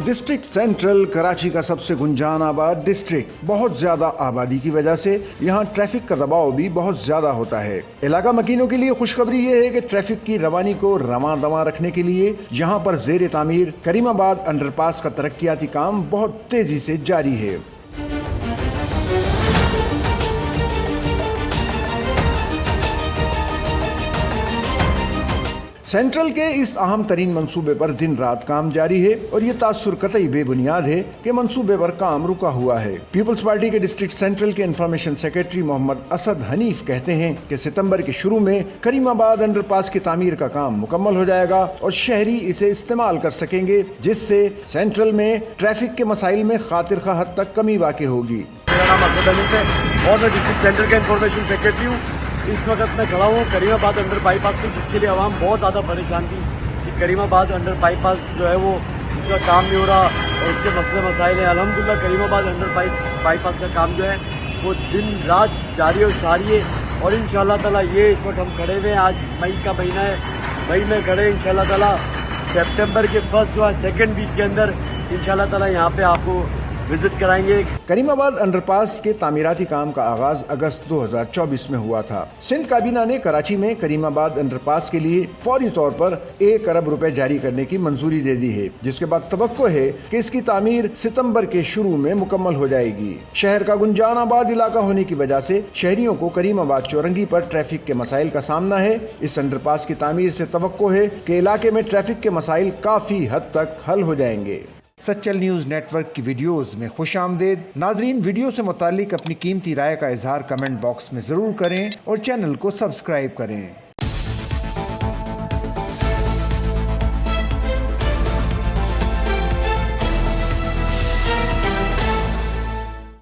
District central Karachi का सबसे गुंजान आबाद डिस्ट्रिक्ट, बहुत ज्यादा आबादी की वजह से यहाँ ट्रैफिक का दबाव भी बहुत ज्यादा होता है। इलाका मकीनों के लिए खुशखबरी ये है कि ट्रैफिक की रवानी को रवां दवां रखने के लिए यहाँ पर जेर तामीर करीमाबाद अंडरपास का तरक्याती काम बहुत तेजी से जारी है। सेंट्रल के इस अहम तरीन मंसूबे पर दिन रात काम जारी है और ये तासुर कतई बेबुनियाद है कि मंसूबे पर काम रुका हुआ है। पीपल्स पार्टी के डिस्ट्रिक्ट सेंट्रल के इंफॉर्मेशन सेक्रेटरी मोहम्मद असद हनीफ कहते हैं कि सितंबर के शुरू में करीमाबाद अंडरपास की तामीर का काम मुकम्मल हो जाएगा और शहरी इसे इस्तेमाल कर सकेंगे, जिससे सेंट्रल में ट्रैफिक के मसाइल में खातिर खा हद तक कमी वाक़ई होगी। मेरा नाम असद हनीफ है और मैं डिस्ट्रिक्ट सेंट्रल का इंफॉर्मेशन सेक्रेटरी हूँ। इस वक्त मैं खड़ा हूँ करीमाबाद अंडर बाईपास पे, जिसके लिए आवाम बहुत ज़्यादा परेशान थी कि करीमाबाद अंडर बाईपास जो है वो उसका काम नहीं हो रहा और उसके मसले मसाइल हैं। अल्हम्दुलिल्लाह करीमाबाद अंडर बाईपास का काम जो है वो दिन रात जारी और सारी है और इंशाअल्लाह ताला ये इस वक्त हम खड़े हुए हैं। आज मई का महीना है, मई में खड़े इंशाअल्लाह ताला सितंबर के फर्स्ट या सेकेंड वीक के अंदर इंशाअल्लाह ताला यहाँ पे आपको विजिट कराएंगे। करीमाबाद अंडरपास के तामीराती काम का आगाज अगस्त 2024 में हुआ था। सिंध काबीना ने कराची में करीमाबाद अंडरपास के लिए फौरी तौर पर 1 अरब रुपए जारी करने की मंजूरी दे दी है, जिसके बाद तवक्को है कि इसकी तामीर सितंबर के शुरू में मुकम्मल हो जाएगी। शहर का गुंजान आबाद इलाका होने की वजह से शहरियों को करीमाबाद चौरंगी पर ट्रैफिक के मसाइल का सामना है। इस अंडरपास की तामीर से तवक्को है कि इलाके में ट्रैफिक के मसाइल काफी हद तक हल हो जाएंगे। सच्चल न्यूज़ नेटवर्क की वीडियोस में खुश आमदेद। नाजरीन, वीडियो से मुतालिक अपनी कीमती राय का इजहार कमेंट बॉक्स में ज़रूर करें और चैनल को सब्सक्राइब करें।